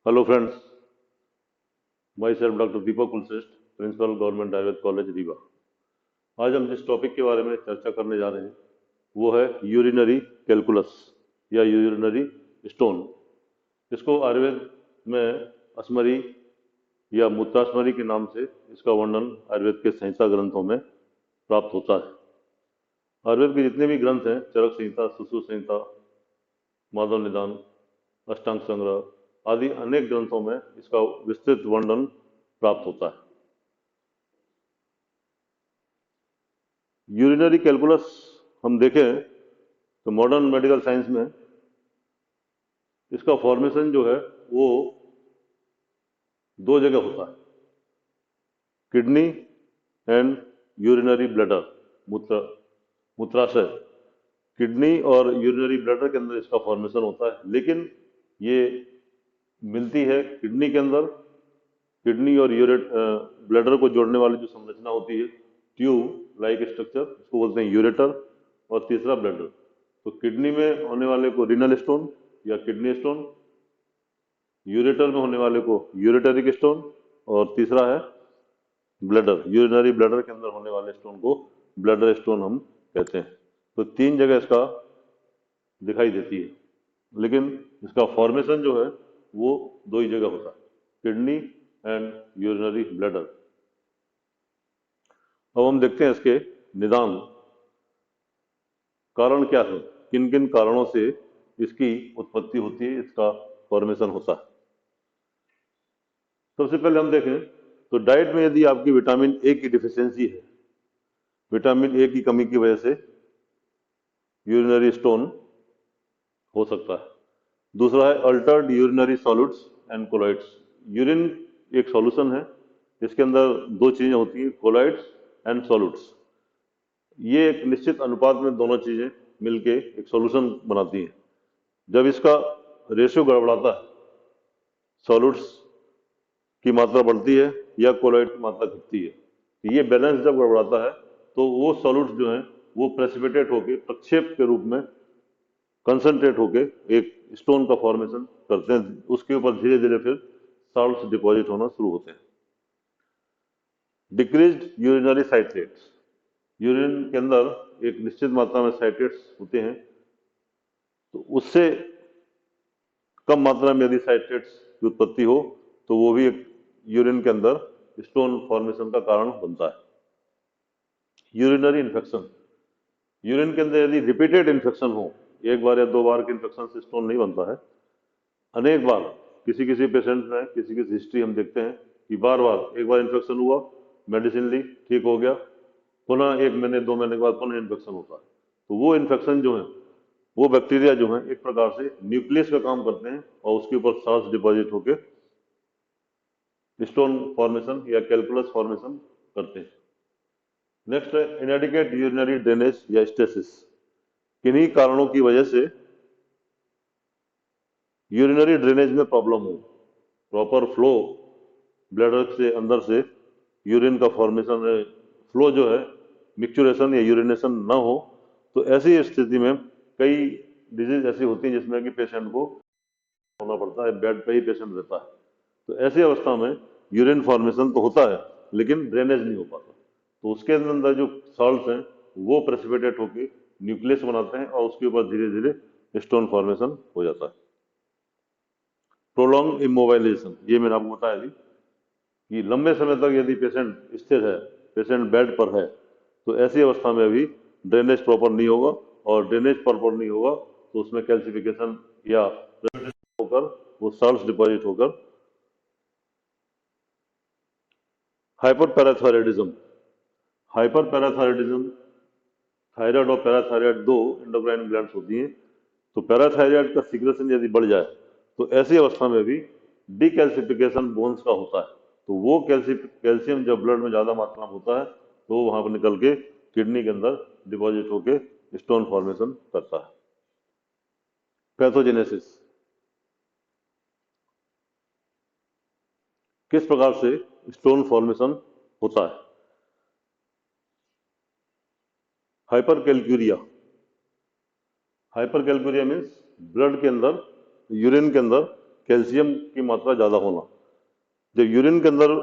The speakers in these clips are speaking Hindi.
Hello friends, myself doctor Deepak Kulshreshtha, principal government Ayurveda college Rewa. आज हम जिस टॉपिक के बारे में चर्चा करने जा रहे हैं वो है यूरिनरी कैलकुलस या यूरिनरी स्टोन। इसको आयुर्वेद में अस्मरी या मूत्रास्मरी के नाम से इसका वर्णन आयुर्वेद के संहिता ग्रंथों में प्राप्त होता है। आयुर्वेद के जितने भी ग्रंथ हैं, चरक संहिता, सुश्रुत संहिता, माधव निदान, अष्टांग संग्रह आदि अनेक ग्रंथों में इसका विस्तृत वर्णन प्राप्त होता है। यूरिनरी कैलकुलस हम देखें तो मॉडर्न मेडिकल साइंस में इसका फॉर्मेशन जो है वो दो जगह होता है, किडनी एंड यूरिनरी ब्लैडर, मूत्राशय। किडनी और यूरिनरी ब्लैडर के अंदर इसका फॉर्मेशन होता है, लेकिन ये मिलती है किडनी के अंदर। किडनी और ब्लैडर को जोड़ने वाली जो संरचना होती है, ट्यूब लाइक स्ट्रक्चर, इसको बोलते हैं यूरेटर। और तीसरा ब्लैडर। तो किडनी में होने वाले को रीनल स्टोन या किडनी स्टोन, यूरेटर में होने वाले को यूरेटरिक स्टोन, और तीसरा है ब्लैडर, यूरिनरी ब्लैडर के अंदर होने वाले स्टोन को ब्लैडर स्टोन हम कहते हैं। तो तीन जगह इसका दिखाई देती है, लेकिन इसका फॉर्मेशन जो है वो दो ही जगह होता है, किडनी एंड यूरिनरी ब्लैडर। अब हम देखते हैं इसके निदान, कारण क्या है, किन किन कारणों से इसकी उत्पत्ति होती है, इसका फॉर्मेशन होता है। सबसे पहले हम देखें तो डाइट में यदि आपकी विटामिन ए की डिफिशियंसी है, विटामिन ए की कमी की वजह से यूरिनरी स्टोन हो सकता है। दूसरा है Altered urinary solids and colloids. Urine एक सॉल्यूशन है, इसके अंदर दो चीजें होती हैं, कोलॉइड्स एंड सॉलिड्स। ये एक निश्चित अनुपात में दोनों चीजें मिलके एक सॉल्यूशन बनाती हैं। जब इसका रेशियो गड़बड़ाता है, सॉलिड्स की मात्रा बढ़ती है या कोलॉइड की मात्रा घटती है, तो ये बैलेंस जब गड़बड़ाता है तो वो सॉलिड्स जो हैं वो प्रेसिपिटेट होके, प्रक्षेप के रूप में कंसंट्रेट होके एक स्टोन का फॉर्मेशन करते हैं। उसके ऊपर धीरे धीरे फिर साल्ट्स डिपॉजिट होना शुरू होते हैं। डिक्रीज्ड यूरिनरी साइट्रेट्स, यूरिन के अंदर एक निश्चित मात्रा में साइट्रेट्स होते हैं, तो उससे कम मात्रा में यदि साइट्रेट्स की उत्पत्ति हो तो वो भी एक यूरिन के अंदर स्टोन फॉर्मेशन का कारण बनता है। यूरिनरी इन्फेक्शन, यूरिन के अंदर यदि रिपीटेड इन्फेक्शन हो, एक बार या दो बार के इन्फेक्शन से स्टोन नहीं बनता है, अनेक बार, किसी किसी पेशेंट में किसी किसी हिस्ट्री हम देखते हैं कि बार बार, एक बार इन्फेक्शन हुआ, मेडिसिन ली, ठीक हो गया, पुनः एक महीने दो महीने के बाद पुनः इन्फेक्शन होता है। तो वो इन्फेक्शन जो है, वो बैक्टीरिया जो है एक प्रकार से न्यूक्लियस का काम करते हैं और उसके ऊपर साल्ट डिपॉजिट होकर स्टोन फॉर्मेशन या कैलकुलस फॉर्मेशन करते हैं। नेक्स्ट है इनएडिक्वेट यूरिनरी ड्रेनेज या स्टेसिस। किन्हीं कारणों की वजह से यूरिनरी ड्रेनेज में प्रॉब्लम हो, प्रॉपर फ्लो ब्लैडर से अंदर से यूरिन का फॉर्मेशन, फ्लो जो है, मिक्चुरेशन या यूरिनेशन ना हो, तो ऐसी स्थिति में कई डिजीज ऐसी होती हैं जिसमें कि पेशेंट को होना पड़ता है, बेड पे ही पेशेंट रहता है। तो ऐसी अवस्था में यूरिन फॉर्मेशन तो होता है लेकिन ड्रेनेज नहीं हो पाता, तो उसके अंदर जो सॉल्ट्स हैं वो प्रेसिपिटेट होकर न्यूक्लियस बनाते हैं और उसके ऊपर धीरे धीरे स्टोन फॉर्मेशन हो जाता है। प्रोलॉन्ग इमोबाइलेशन, ये मैंने आपको बताया थी कि लंबे समय तक यदि पेशेंट स्थिर है, पेशेंट बेड पर है, तो ऐसी अवस्था में भी ड्रेनेज प्रॉपर नहीं होगा, और ड्रेनेज प्रॉपर नहीं होगा तो उसमें कैल्सिफिकेशन या होकर वो सॉल्ट्स डिपॉजिट होकर हाइपरपैराथायरॉयडिज्म। हाइपरपैराथायरॉयडिज्म, थायराइड और पैराथायराइड दो एंडोक्राइन ग्लैंड्स होती हैं, तो पैराथायराइड का सीक्रेशन यदि बढ़ जाए तो ऐसी अवस्था में भी डीकैल्सिफिकेशन बोन्स का होता है। तो वो कैल्शियम जब ब्लड में ज्यादा मात्रा में होता है तो वहां पर निकल के किडनी के अंदर डिपॉजिट होके स्टोन फॉर्मेशन करता है। पैथोजेनेसिस, किस प्रकार से स्टोन फॉर्मेशन होता है। हाइपरकैलक्यूरिया, हाइपरकैलक्यूरिया मीन्स ब्लड के अंदर, यूरिन के अंदर कैल्शियम की मात्रा ज़्यादा होना। जब यूरिन के अंदर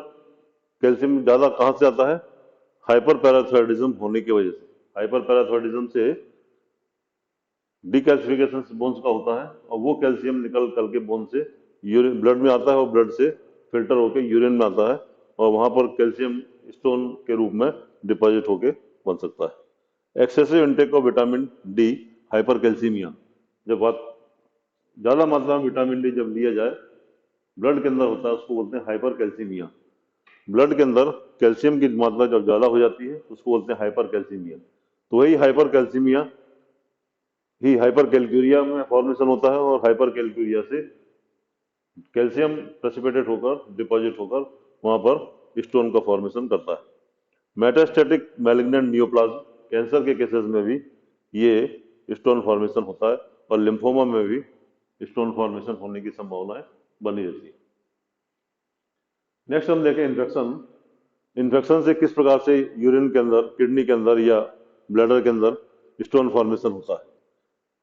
कैल्शियम ज़्यादा कहाँ से आता है? हाइपर पैराथायरॉयडिज्म होने की वजह से। हाइपर पैराथायरॉयडिज्म से डिकैल्सिफिकेशन बोन्स का होता है और वो कैल्शियम निकल करके बोन से यूरिन ब्लड में आता है और ब्लड से फिल्टर होकर यूरिन में आता है और वहां पर कैल्शियम स्टोन के रूप में डिपॉजिट होके बन सकता है। Excessive intake of vitamin D, hyper calcaemia. जब बात ज़्यादा मात्रा में विटामिन डी जब लिया जाए ब्लड के अंदर होता है उसको बोलते हैं हाइपर कैल्सीमिया। ब्लड के अंदर कैल्शियम की मात्रा जब ज़्यादा हो जाती है उसको बोलते हैं हाइपर कैल्सीमिया। तो वही हाइपर कैल्सीमिया ही हाइपर कैलक्यूरिया में फॉर्मेशन होता है और हाइपर कैलक्यूरिया से कैल्शियम प्रेसिपिटेट होकर डिपॉजिट होकर वहां पर स्टोन का फॉर्मेशन करता है। मेटास्टैटिक मैलिग्नेंट नियोप्लाज्म, कैंसर के केसेस में भी ये स्टोन फॉर्मेशन होता है और लिम्फोमा में भी स्टोन फॉर्मेशन होने की संभावनाएं बनी रहती है। नेक्स्ट हम देखें इन्फेक्शन। इन्फेक्शन से किस प्रकार से यूरिन के अंदर, किडनी के अंदर या ब्लैडर के अंदर स्टोन फॉर्मेशन होता है।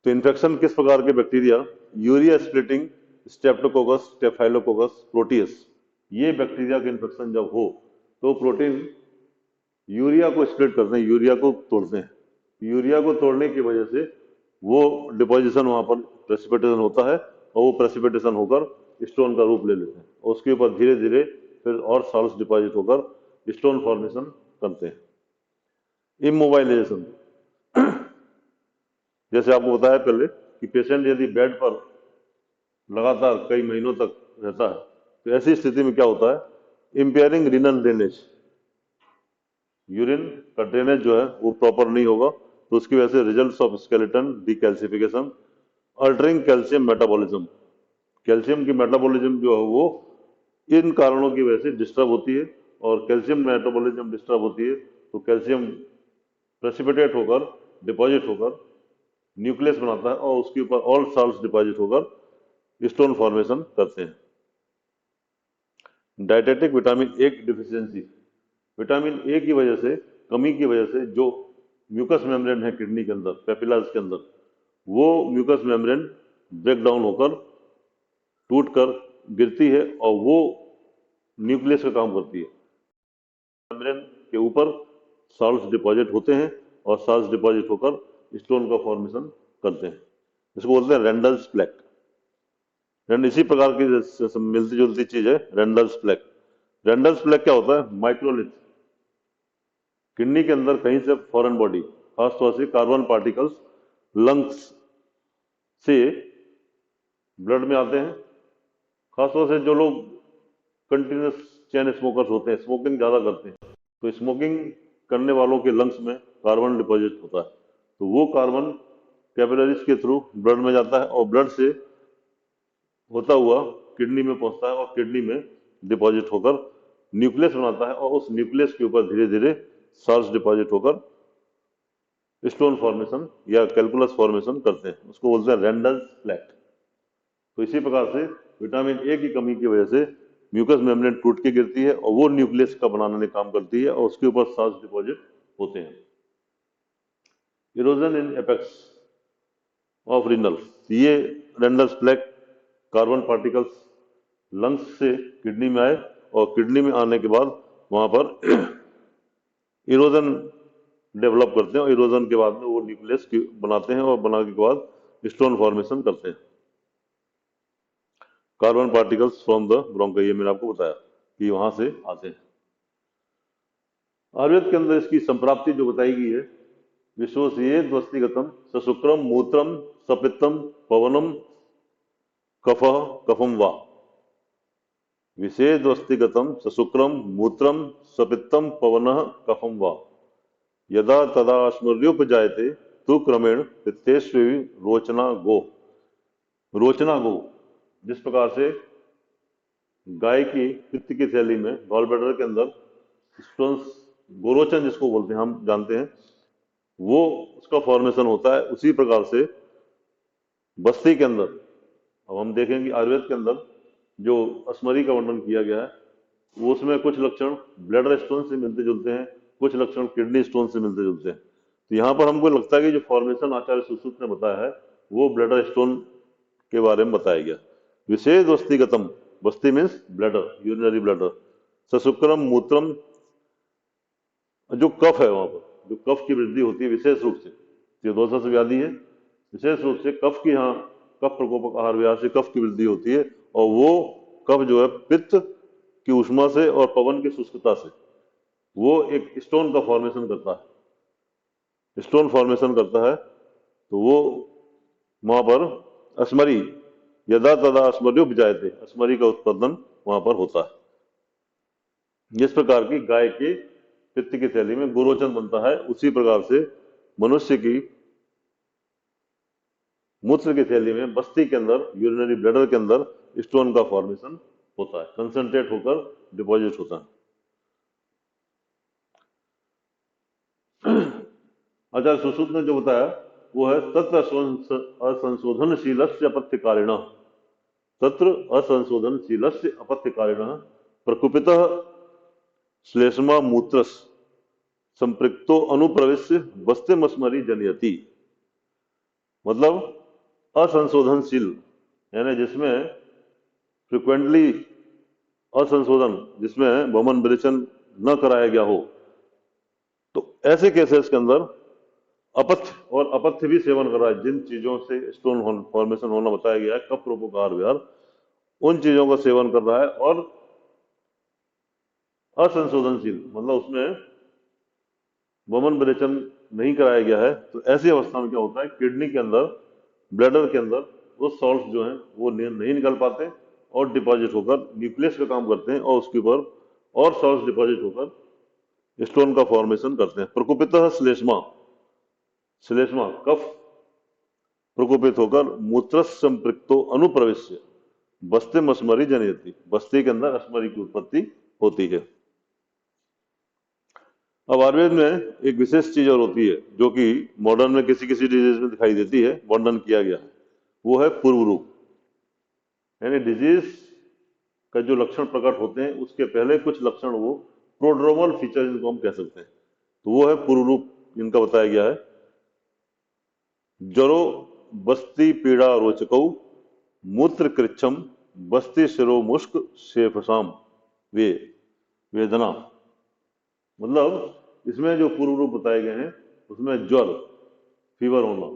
तो इन्फेक्शन किस प्रकार के bacteria, urea splitting Streptococcus, staphylococcus, Proteus, ये बैक्टीरिया के इन्फेक्शन जब हो तो प्रोटीन यूरिया को स्प्लिट करते हैं, यूरिया को तोड़ते हैं। यूरिया को तोड़ने की वजह से वो डिपोजिशन वहां पर प्रेसिपिटेशन होता है और वो प्रेसिपिटेशन होकर स्टोन का रूप ले लेते हैं और उसके ऊपर धीरे धीरे फिर और सॉल्ट्स डिपॉजिट होकर स्टोन फॉर्मेशन करते हैं। इमोबाइलाइजेशन, जैसे आपको बताया पहले कि पेशेंट यदि बेड पर लगातार कई महीनों तक रहता है तो ऐसी स्थिति में क्या होता है? इंपेयरिंग रीनल ड्रेनेज, यूरिन का ड्रेनेज जो है वो प्रॉपर नहीं होगा तो उसकी वजह से results of skeleton decalcification, altering calcium metabolism, calcium की मेटाबॉलिज्म जो है वो इन कारणों की वजह से डिस्टर्ब होती है और कैल्शियम मेटाबॉलिज्म डिस्टर्ब होती है तो कैल्शियम प्रेसिपिटेट होकर डिपॉजिट होकर न्यूक्लियस बनाता है और उसके ऊपर ऑल सॉल्ट्स डिपॉजिट होकर स्टोन फॉर्मेशन करते हैं। डाइटेटिक विटामिन ए की डिफिशियंसी, विटामिन ए की वजह से, कमी की वजह से जो म्यूकस मेम्ब्रेन है किडनी के अंदर, पेपिलास के अंदर, वो म्यूकस मेम्ब्रेन ब्रेक डाउन होकर टूट कर गिरती है और वो न्यूक्लियस का काम करती है। मेम्ब्रेन के ऊपर सॉल्ट्स डिपॉजिट होते हैं और सॉल्ट्स डिपॉजिट होकर स्टोन का फॉर्मेशन करते हैं। इसको बोलते हैं रेंडल्स प्लेक। इसी प्रकार की मिलती जुलती चीज है रेंडल्स प्लेक। रेंडल्स प्लेक क्या होता है? माइक्रोलिथ, किडनी के अंदर कहीं से फॉरेन बॉडी, खासतौर से कार्बन पार्टिकल्स लंग्स से ब्लड में आते हैं। खासतौर से जो लोग कंटिन्यूस चेन स्मोकर्स होते हैं, स्मोकिंग ज्यादा करते हैं, तो स्मोकिंग करने वालों के लंग्स में कार्बन डिपॉजिट होता है तो वो कार्बन कैपिलरीज के थ्रू ब्लड में जाता है और ब्लड से होता हुआ किडनी में पहुंचता है और किडनी में डिपॉजिट होकर न्यूक्लियस बनाता है और उस न्यूक्लियस के ऊपर धीरे धीरे सॉल्ट्स डिपॉजिट होकर स्टोन फॉर्मेशन या कैलकुलस फॉर्मेशन करते हैं। उसको बोलते हैं रेंडल्स प्लेक। तो इसी प्रकार से विटामिन ए की कमी की वजह से म्यूकस मेम्ब्रेन टूट के गिरती है और वो न्यूक्लियस का बनाने में काम करती है और उसके ऊपर सॉल्ट्स डिपॉजिट होते हैं। Erosion in apex of renal, ये रेंडल्स प्लेक कार्बन पार्टिकल्स लंग्स से किडनी में आए और किडनी में आने के बाद वहां पर इरोजन डेवलप करते हैं और इरोजन के बाद में वो न्यूक्लियस बनाते हैं और बनाने के बाद स्टोन फॉर्मेशन करते हैं। Carbon particles from the bronchi, ये मैंने आपको बताया कि वहां से आते हैं। आयुर्वेद के अंदर इसकी संप्राप्ति जो बताई गई है, विश्वसीयेद वस्तिगतम सशुक्रम मूत्रम सपित्तम पवनम कफः कफम वा, विषेद वस्तिगतम सशुक्रम मूत्रम सपित्तम पवनः कफम वा, यदा तदा स्मर्योपजायते तु क्रमेण पित्तेष्वेवि रोचना गो। रोचना गो, जिस प्रकार से गाय की पित्त की थैली में गॉल ब्लैडर के अंदर स्टोन्स, गोरोचन जिसको बोलते हैं हम जानते हैं, वो उसका फॉर्मेशन होता है, उसी प्रकार से बस्ती के अंदर अब हम देखेंगे आयुर्वेद के अंदर जो अस्मरी का वर्णन किया गया है वो उसमें कुछ लक्षण ब्लैडर स्टोन से मिलते जुलते हैं, कुछ लक्षण किडनी स्टोन से मिलते जुलते हैं। तो यहाँ पर हमको लगता है कि जो फॉर्मेशन आचार्य सुश्रुत ने बताया है वो ब्लैडर स्टोन के बारे में बताया गया। विशेष बस्तिगतम, बस्ती मीन्स ब्लैडर, यूरिनरी ब्लैडर, सशुक्रम मूत्रम, जो कफ है वहां पर, जो कफ की वृद्धि होती है विशेष रूप से, त्रिदोषस व्याधि है, विशेष रूप से कफ की, यहाँ कफ प्रकोपक आहार विहार से कफ की वृद्धि होती है, और वो कफ जो है पित्त की उष्मा से और पवन की शुष्कता से वो एक स्टोन का फॉर्मेशन करता है, स्टोन फॉर्मेशन करता है। तो वो वहां पर अस्मरी, यदा तदा अस्मर्यो उपजायते, अस्मरी का उत्पादन वहां पर होता है। जिस प्रकार की गाय के पित्त की थैली में गुरोचन बनता है, उसी प्रकार से मनुष्य की मूत्र की थैली में, बस्ती के अंदर, यूरिनरी ब्लैडर के अंदर स्टोन का फॉर्मेशन होता है, कंसंट्रेट होकर डिपॉजिट होता है। आचार्य सुश्रुत ने जो बताया वो है तत्र असंशोधनशील अपत्यकारिण, तत्र असंशोधनशील अपत्यकारिण प्रकुपित श्लेष्मा मूत्रस संपृक्तो अनुप्रवेश्य बस्तिमस्मरी जनयति। मतलब असंशोधनशील यानी जिसमें फ्रिक्वेंटली असंशोधन, जिसमें वमन विरेचन न कराया गया हो, तो ऐसे केसेस के अंदर अपथ्य, और अपथ्य भी सेवन कर रहा है, जिन चीजों से स्टोन फॉर्मेशन होना बताया गया है, कफ रूपों का आहार विहार, उन चीजों का सेवन कर रहा है, और असंशोधनशील मतलब उसमें वमन विरेचन नहीं कराया गया है, तो ऐसी अवस्था में क्या होता है, किडनी के अंदर, ब्लैडर के अंदर वो सॉल्ट जो हैं वो नहीं निकल पाते और डिपॉजिट होकर न्यूक्लियस का काम करते हैं, और उसके ऊपर और सॉल्ट डिपॉजिट होकर स्टोन का फॉर्मेशन करते हैं। प्रकोपित श्लेष्मा, श्लेष्मा कफ प्रकोपित होकर मूत्र संपृक्तो अनुप्रवेश्य बस्ते मस्मरी जनयति, बस्ती के अंदर अस्मरी की उत्पत्ति होती है। अब आयुर्वेद में एक विशेष चीज और होती है जो कि मॉडर्न में किसी किसी डिजीज में दिखाई देती है, वर्णन किया गया है, वो है पूर्व रूप। यानी डिजीज का जो लक्षण प्रकट होते हैं उसके पहले कुछ लक्षण, वो प्रोड्रोमल फीचर इनको हम कह सकते हैं, तो वो है पूर्व रूप, इनका बताया गया है। जरो बस्ती पीड़ा रोचकौ मूत्र कृच्छम बस्ती शिरो मुष्क शेफसाम वे वेदना। मतलब इसमें जो पूर्व रूप बताए गए हैं उसमें ज्वर, फीवर होना,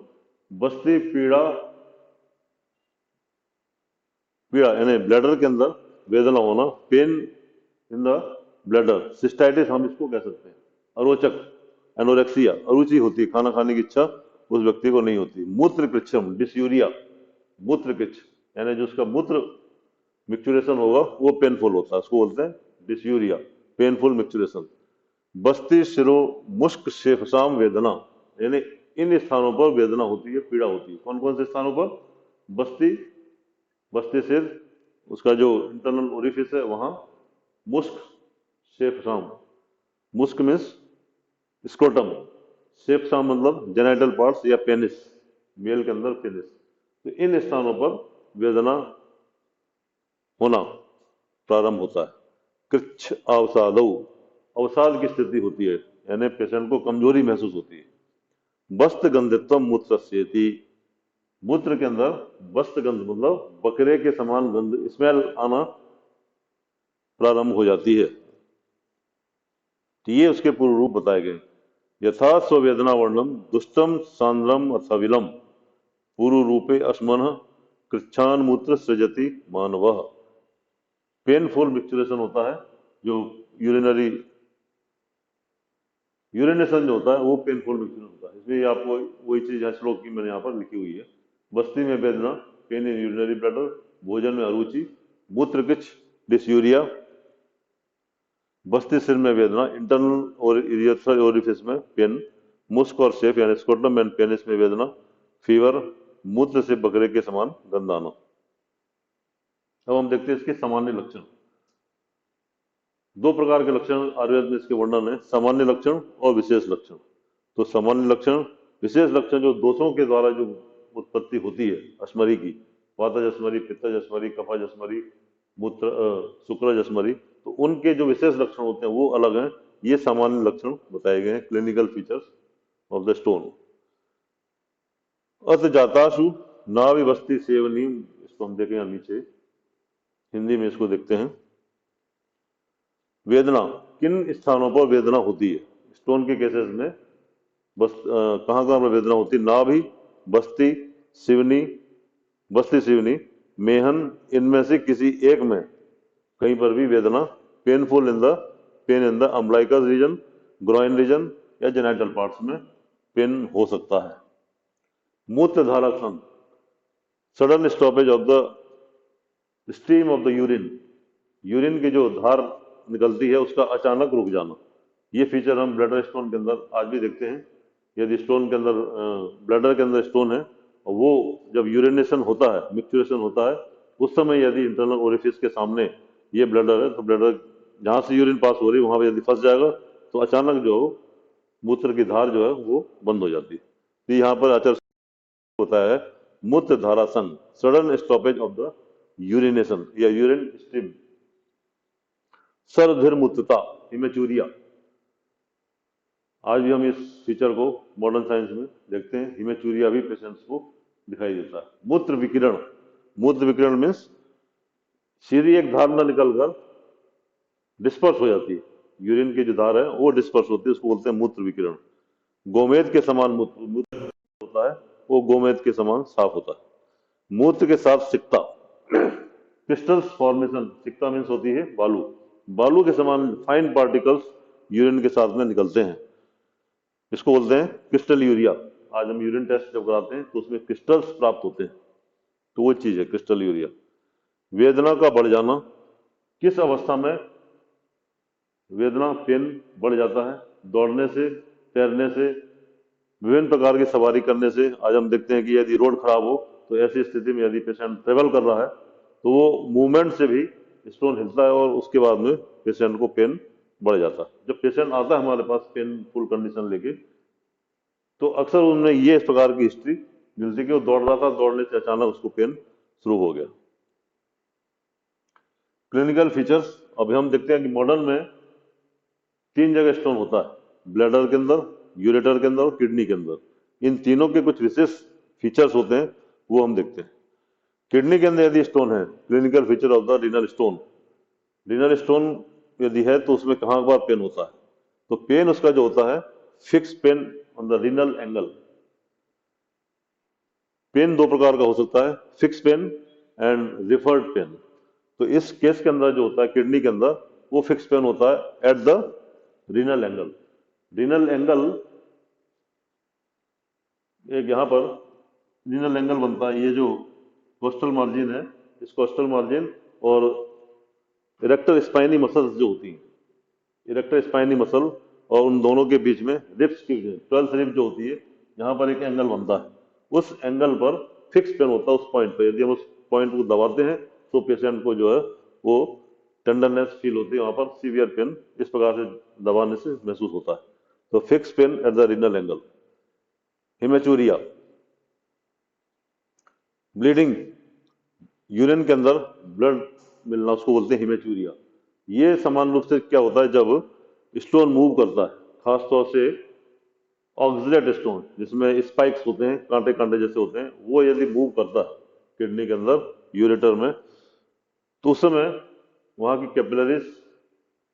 बस्ती पीड़ा, पीड़ा यानी ब्लैडर के अंदर वेदना होना, pen in the bladder, cystitis हम इसको कह सकते हैं, अरोचक एनोरेक्सिया, अरुचि होती है, खाना खाने की इच्छा उस व्यक्ति को नहीं होती। मूत्र कृच्छम डिसयूरिया, मूत्र कृच्छ यानी जो उसका मूत्र मिक्चुरेशन होगा वो पेनफुल होता है, उसको बोलते हैं डिसयूरिया, पेनफुल मिक्चुरेशन। बस्ती शिरो मुष्क शेफसाम वेदना, यानी इन स्थानों पर वेदना होती है, पीड़ा होती है। कौन कौन से स्थानों पर? बस्ती, बस्ती सिर, उसका जो इंटरनल ओरिफिस है वहां, मुस्क शेफसाम, मुस्क मीन्स स्क्रोटम, शेफसाम मतलब जेनाइटल पार्ट्स या पेनिस, मेल के अंदर पेनिस, तो इन स्थानों पर वेदना होना प्रारंभ होता है। कृच्छ अवसादौ, अवसाद की स्थिति होती है, यानी पेशेंट को कमजोरी महसूस होती है। बस्त गंधित्व मूत्रस्येति, मूत्र के अंदर बस्त गंध मतलब बकरे के समान गंध, स्मेल आना प्रारंभ हो जाती है। तो ये उसके पूर्व रूप बताए गए। यथा स्वेदना वर्णम दुष्टम सांद्रम अथा विलम पूर्व रूपे अस्मन कृच्छान मूत्र सृजति मानव। पेनफुल मिक्चुरेशन होता है, जो यूरिनरी यूरिनेशन जो होता है वो पेनफुल मिक्चुरेशन होता है। इसलिए आपको वही चीज यहाँ श्लोक की मैंने यहाँ पर लिखी हुई है। बस्ती में वेदना, पेन इन यूरिनरी ब्लैडर, भोजन में अरुचि, मूत्र कृच्छ डिसयूरिया, बस्ती सिर में वेदना, इंटरनल और इरिथ्रल ओरिफिस में पेन, मुस्क और शेफ यानी स्क्रोटम एंड पेनिस में वेदना, फीवर, मूत्र से बकरे के समान गंध आना। अब हम देखते हैं इसके सामान्य लक्षण। दो प्रकार के लक्षण आयुर्वेद में इसके वर्णन है, सामान्य लक्षण और विशेष लक्षण। तो सामान्य लक्षण, विशेष लक्षण जो दोषों के द्वारा जो उत्पत्ति होती है अस्मरी की, वातजस्मरी, पित्तजस्मरी, कफाजस्मरी, मूत्र शुक्रजस्मरी, तो उनके जो विशेष लक्षण होते हैं वो अलग हैं। ये सामान्य लक्षण बताए गए हैं, clinical features of the stone. अत जातासु नाविवस्ति सेवनी, इसको हम देखें यहाँ नीचे, हिंदी में इसको देखते हैं। वेदना, किन स्थानों पर वेदना होती है? स्टोन के केसेस में बस कहाँ कहाँ पर वेदना होती है? नाभि, बस्ती, सिवनी, बस्ती सिवनी, मेहन, इनमें से किसी एक में कहीं पर भी वेदना, pain in the umbilicus region, groin region या जेनाइटल पार्ट्स में पेन हो सकता है। मूत्र धारा क्षण, sudden stoppage of the stream of the urine, urine की जो धार निकलती है उसका अचानक रुक जाना। ये फीचर हम ब्लैडर स्टोन के अंदर आज भी देखते हैं। यदि स्टोन के अंदर ब्लैडर के अंदर स्टोन है और वो जब यूरिनेशन होता है, मिक्चुरेशन होता है, उस समय यदि इंटरनल ओरिफिस के सामने ये ब्लैडर है तो ब्लैडर जहाँ से यूरिन पास हो रही है वहां पर यदि फंस जाएगा तो अचानक जो मूत्र की धार जो है वो बंद हो जाती है। तो यहाँ पर आचार होता है मूत्र धारासन, sudden stoppage of the urination या यूरिन स्ट्रीम। सर्वधर्मूत्रता, हिमेचूरिया, आज भी हम इस फीचर को मॉडर्न साइंस में देखते हैं। हिमेचूरिया भी पेशेंट्स को दिखाई देता है। मूत्र विकिरण, मूत्र विकिरण मीन्स सीधी एक धार न निकलकर डिस्पर्स हो जाती है, यूरिन की जो धार है वो डिस्पर्स होती है, उसको बोलते हैं मूत्र विकिरण। गोमेद के समान मूत्र होता है, वो गोमेद के समान साफ होता है। मूत्र के साथ सिक्ता, क्रिस्टल्स फॉर्मेशन, सिक्ता मीन्स होती है बालू, बालू के समान फाइन पार्टिकल्स यूरिन के साथ में निकलते हैं, इसको बोलते हैं क्रिस्टल यूरिया। आज हम यूरिन टेस्ट जब कराते हैं तो उसमें क्रिस्टल्स प्राप्त होते हैं, तो वो चीज है क्रिस्टल यूरिया। वेदना का बढ़ जाना, किस अवस्था में वेदना पेन बढ़ जाता है? दौड़ने से, तैरने से, विभिन्न प्रकार की सवारी करने से। आज हम देखते हैं कि यदि रोड खराब हो तो ऐसी स्थिति में यदि पेशेंट ट्रेवल कर रहा है तो वो मूवमेंट से भी स्टोन हिलता है और उसके बाद में पेशेंट को पेन बढ़ जाता है। जब पेशेंट आता है हमारे पास पेनफुल कंडीशन लेके तो अक्सर उनमें ये इस प्रकार की हिस्ट्री मिलती है कि वो दौड़ रहा था, दौड़ने से अचानक उसको पेन शुरू हो गया। क्लिनिकल फीचर्स, अभी हम देखते हैं कि मॉडर्न में 3 जगह स्टोन होता है, ब्लैडर के अंदर, यूरेटर के अंदर और किडनी के अंदर। इन तीनों के कुछ विशेष फीचर्स होते हैं, वो हम देखते हैं। किडनी के अंदर यदि स्टोन है, clinical feature of the renal stone, renal stone यदि है तो उसमें कहाँ पर पेन होता है? तो पेन उसका जो होता है fix pain on the renal angle. Pain दो प्रकार का हो सकता है, fix pain and referred pain. तो इस केस के अंदर जो होता है किडनी के अंदर वो फिक्स पेन होता है at the renal angle. Renal angle एक यहाँ पर रीनल एंगल बनता है, ये जो कोस्टल मार्जिन है, इस कोस्टल मार्जिन और इरेक्टर स्पाइनी मसल्स जो होती हैं, इरेक्टर स्पाइनी मसल और उन दोनों के बीच में रिब्स की 12th रिब जो होती है, यहाँ पर एक एंगल बनता है। उस एंगल पर फिक्स पेन होता है उस पॉइंट पर। यदि हम उस पॉइंट को दबाते हैं तो पेशेंट को जो है वो टेंडरनेस फील होती है, वहां पर सीवियर पेन इस प्रकार से दबाने से महसूस होता है। तो fix pen at the renal angle. Haematuria, bleeding, urine के अंदर ब्लड मिलना, उसको बोलते हैं हिमेचूरिया। ये समान रूप से क्या होता है जब स्टोन मूव करता है, खासतौर से ऑक्सलेट स्टोन जिसमें स्पाइक्स होते हैं, कांटे कांटे जैसे होते हैं, वो यदि मूव करता है किडनी के अंदर, यूरेटर में, तो उस समय वहां की कैपिलरीज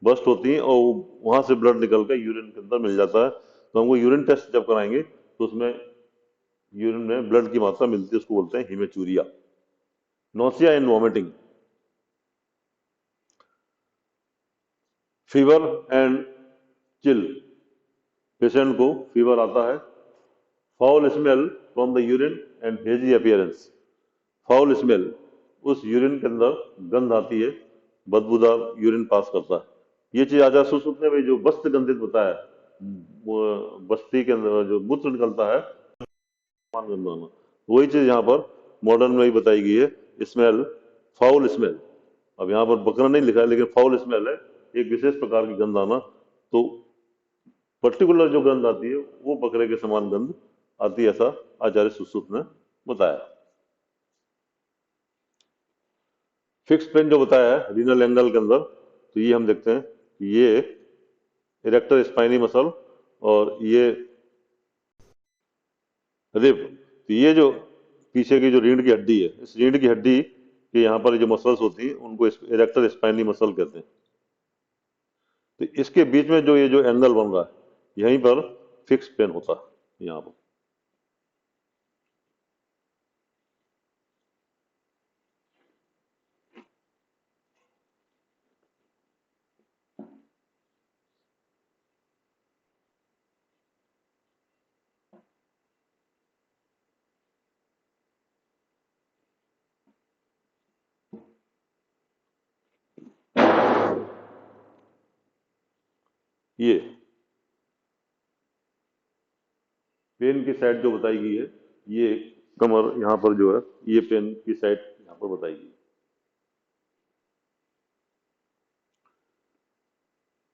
बस्ट होती हैं और वहां से ब्लड निकल कर यूरिन के अंदर मिल जाता है। तो हमको यूरिन टेस्ट जब कराएंगे तो उसमें यूरिन में ब्लड की मात्रा मिलती है, उसको बोलते हैं haematuria. Nausea and vomiting, fever and chill, patient को फीवर आता है। Foul smell from the urine and hazy appearance, foul smell, उस यूरिन के अंदर गंध आती है, बदबूदार यूरिन पास करता है। ये चीज आचार्य सुश्रुत ने भी जो बस्त गंधित बताया, वो बस्ती के अंदर जो मूत्र निकलता है गंध आना, वही चीज यहाँ पर मॉडर्न में भी बताई गई है, स्मेल, फाउल स्मेल। अब यहाँ पर बकरा नहीं लिखा है लेकिन फाउल स्मेल है, एक विशेष प्रकार की गंध आना। तो पर्टिकुलर जो गंध आती है वो बकरे के समान गंध आती है, ऐसा आचार्य सुश्रुत ने बताया। फिक्स पेन जो बताया है रीनल एंगल के अंदर, तो ये हम देखते हैं कि ये इरेक्टर स्पाइनी मसल और ये रिब, तो ये जो पीछे की जो रीढ़ की हड्डी है, इस रीढ़ की हड्डी कि यहाँ पर जो मसल्स होती हैं उनको इरेक्टर स्पाइनली मसल कहते हैं। तो इसके बीच में जो ये जो एंगल बन रहा है यहीं पर फिक्स पेन होता है यहाँ पर। ये पेन की साइड जो बताई गई है, ये कमर यहाँ पर जो है, ये पेन की साइड यहाँ पर बताई गई है।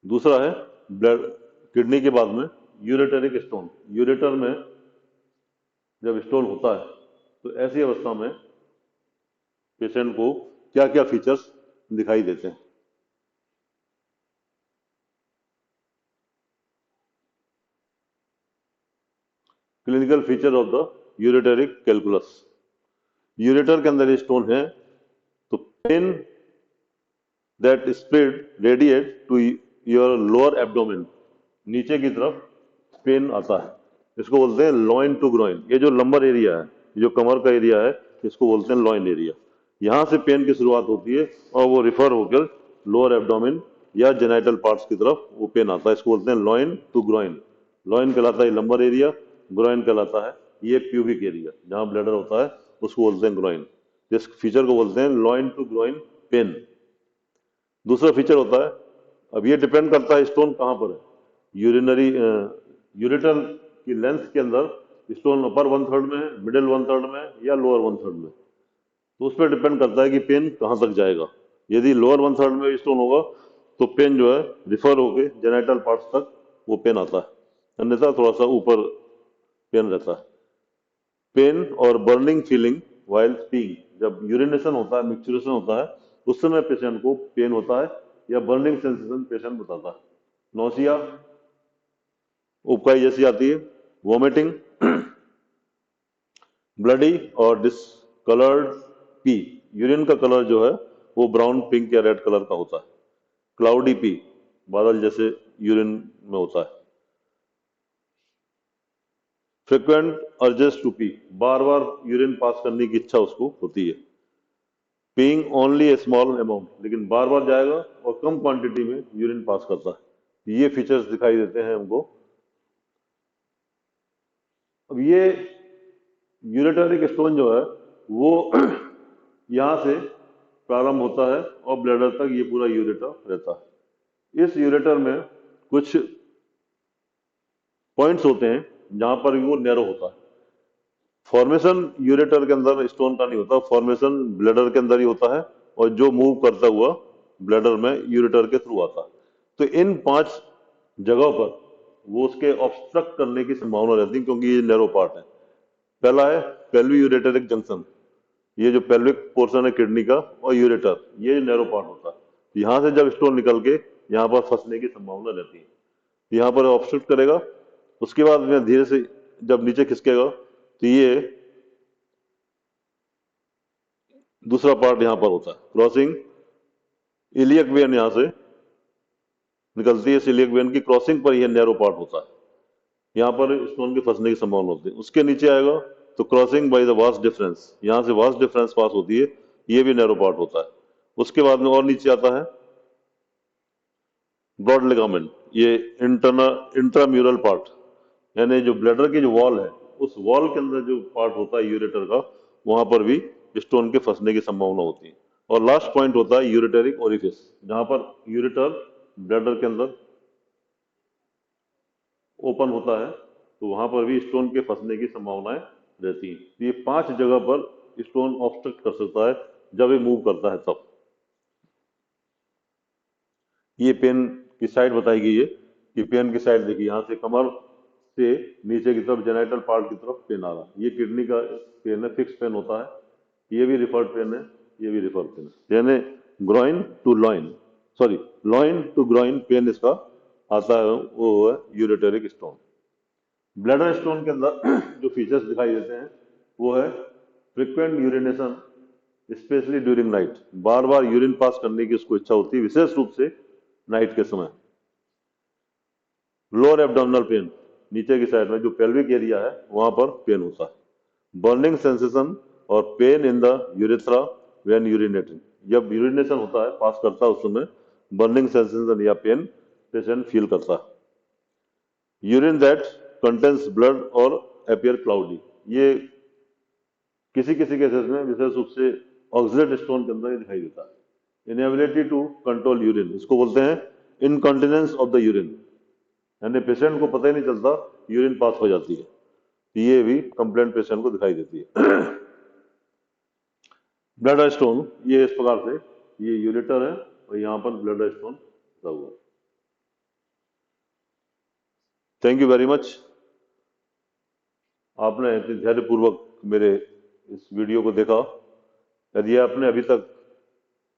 दूसरा है ब्लड, किडनी के बाद में यूरेटरिक स्टोन। यूरेटर में जब स्टोन होता है तो ऐसी अवस्था में पेशेंट को क्या क्या फीचर्स दिखाई देते हैं। Clinical feature of the ureteric calculus. Ureter के अंदर स्टोन है तो pain that spread radiate to your lower abdomen, नीचे की तरफ पेन आता है, इसको बोलते हैं लॉइन टू ग्रोइन। ये जो लंबर एरिया है, जो कमर का एरिया है, इसको बोलते हैं लॉइन एरिया। यहाँ से पेन की शुरुआत होती है और वो रिफर होकर लोअर एब्डोमेन या जेनाइटल पार्ट्स की तरफ वो पेन आता है, इसको बोलते हैं लॉइन टू ग्रोइन। लॉइन कहलाता है लंबर एरिया, ग्रोइन कहलाता है ये प्यूबिक एरिया, जहाँ ब्लैडर होता है उसको बोलते हैं ग्रोइन। इस फीचर को बोलते हैं लॉइन टू ग्रोइन पेन। दूसरा फीचर होता है, अब ये डिपेंड करता है स्टोन कहाँ पर है। यूरिनरी यूरेटर की लेंथ के अंदर स्टोन अपर वन थर्ड में, मिडिल वन थर्ड में या लोअर वन थर्ड में, तो उस पर डिपेंड करता है कि पेन कहाँ तक जाएगा। यदि लोअर वन थर्ड में स्टोन होगा तो पेन जो है रिफर होके जेनाइटल पार्ट्स तक वो पेन आता है, अन्यथा थोड़ा सा ऊपर पेन रहता है। पेन और बर्निंग फीलिंग वाइल पीइंग, जब यूरिनेशन होता है, मिक्सचरेशन होता है, उस समय पेशेंट को पेन होता है या बर्निंग सेंसेशन पेशेंट बताता है। नौसिया, उबकाई जैसी आती है। वोमिटिंग, ब्लडी और डिसकलर्ड पी, यूरिन का कलर जो है वो ब्राउन, पिंक या रेड कलर का होता है। क्लाउडी पी, बादल जैसे यूरिन में होता है। फ्रिक्वेंट अर्जेस टू पी, बार बार यूरिन पास करने की इच्छा उसको होती है। Peeing only a small amount, लेकिन बार बार जाएगा और कम क्वांटिटी में यूरिन पास करता है। ये फीचर्स दिखाई देते हैं हमको। अब ये यूरेटरिक स्टोन जो है वो यहाँ से प्रारंभ होता है और ब्लैडर तक ये पूरा यूरेटर रहता है। इस यूरेटर में कुछ पॉइंट्स होते हैं जहां पर वो नैरो होता है। फॉर्मेशन यूरेटर के अंदर स्टोन का नहीं होता, फॉर्मेशन ब्लैडर के अंदर ही होता है और जो मूव करता हुआ ब्लैडर में यूरेटर के थ्रू आता है। तो इन 5 जगहों पर वो उसके ऑब्स्ट्रक्ट करने की संभावना रहती है, क्योंकि ये नैरो पार्ट है। पहला है पेल्वी यूरेटरिक जंक्शन, ये जो पेल्विक पोर्शन है किडनी का और यूरेटर, ये नैरो पार्ट होता है। यहाँ से जब स्टोन निकल के यहाँ पर फंसने की संभावना रहती है, यहाँ पर ऑब्स्ट्रक्ट करेगा। उसके बाद में धीरे से जब नीचे खिसकेगा तो ये दूसरा पार्ट यहाँ पर होता है। क्रॉसिंग इलियक वेन यहाँ से निकलती है, इस इलियक वेन की क्रॉसिंग पर यह नैरो पार्ट होता है, यहाँ पर स्टोन के फंसने की संभावना होती है। उसके नीचे आएगा तो crossing by the vast difference, यहाँ से वास्ट डिफरेंस पास होती है, ये भी नैरो पार्ट होता है। उसके बाद में और नीचे आता है ब्रॉड लिगामेंट, ये इंट्राम्यूरल पार्ट, यानी जो ब्लैडर की जो वॉल है उस वॉल के अंदर जो पार्ट होता है यूरेटर का, वहां पर भी स्टोन के फंसने की संभावना होती है। और लास्ट पॉइंट होता है यूरेटरिक ओरिफिस, जहां पर यूरेटर ब्लैडर के अंदर ओपन होता है, तो वहां पर भी स्टोन के फंसने की संभावनाएं रहती हैं। तो ये 5 जगह पर स्टोन ऑब्स्ट्रक्ट कर सकता है जब ये मूव करता है तब। ये पेन की साइड बताई गई है कि पेन की साइड देखिए, यहाँ से कमर से नीचे की तरफ जेनाइटल पार्ट की तरफ पेन आ रहा है, ये किडनी का पेन है, फिक्स पेन होता है। ये भी रिफर्ड पेन है, ये भी रिफर्ड पेन है, यानी groin to loin, sorry loin to groin pain इसका आता है, वो है यूरेटरिक स्टोन। ब्लैडर स्टोन के अंदर जो फीचर्स दिखाई देते हैं वो है frequent urination specially during night, बार बार यूरिन पास करने की उसको इच्छा होती है, विशेष रूप से नाइट के समय। लोअर एब्डोमिनल पेन, नीचे की साइड में जो पेल्विक एरिया है वहां पर पेन होता है। बर्निंग सेंसेशन और pen in the urethra when urinating, जब यूरिनेशन होता है, पास करता है, उस समय बर्निंग सेंसेशन या पेन पेशेंट फील करता है। यूरिन दैट कंटेन्स ब्लड और अपीयर क्लाउडी, ये किसी किसी केसेस में विशेष रूप से ऑक्सलेट स्टोन के अंदर ये दिखाई देता है। इनएबिलिटी टू कंट्रोल यूरिन, इसको बोलते हैं इनकॉन्टिनेंस ऑफ द यूरिन, यानी पेशेंट को पता ही नहीं चलता यूरिन पास हो जाती है, ये भी कंप्लेंट पेशेंट को दिखाई देती है। ब्लड स्टोन, ये इस प्रकार से, ये यूरेटर है और यहाँ पर ब्लड स्टोन लगा हुआ है। थैंक यू वेरी मच, आपने इतने धैर्यपूर्वक मेरे इस वीडियो को देखा। यदि आपने अभी तक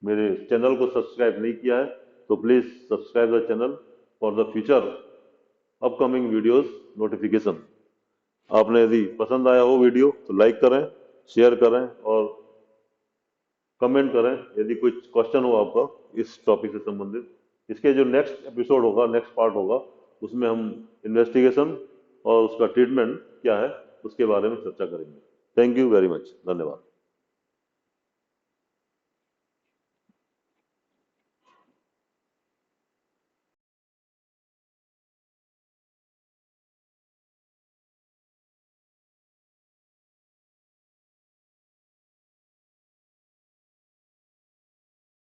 मेरे चैनल को सब्सक्राइब नहीं किया है तो please subscribe the channel for the future upcoming videos notification. आपने यदि पसंद आया हो वीडियो तो लाइक करें, शेयर करें और कमेंट करें यदि कोई क्वेश्चन हो आपका इस टॉपिक से संबंधित। इसके जो नेक्स्ट एपिसोड होगा, नेक्स्ट पार्ट होगा, उसमें हम इन्वेस्टिगेशन और उसका ट्रीटमेंट क्या है उसके बारे में चर्चा करेंगे। थैंक यू वेरी मच, धन्यवाद।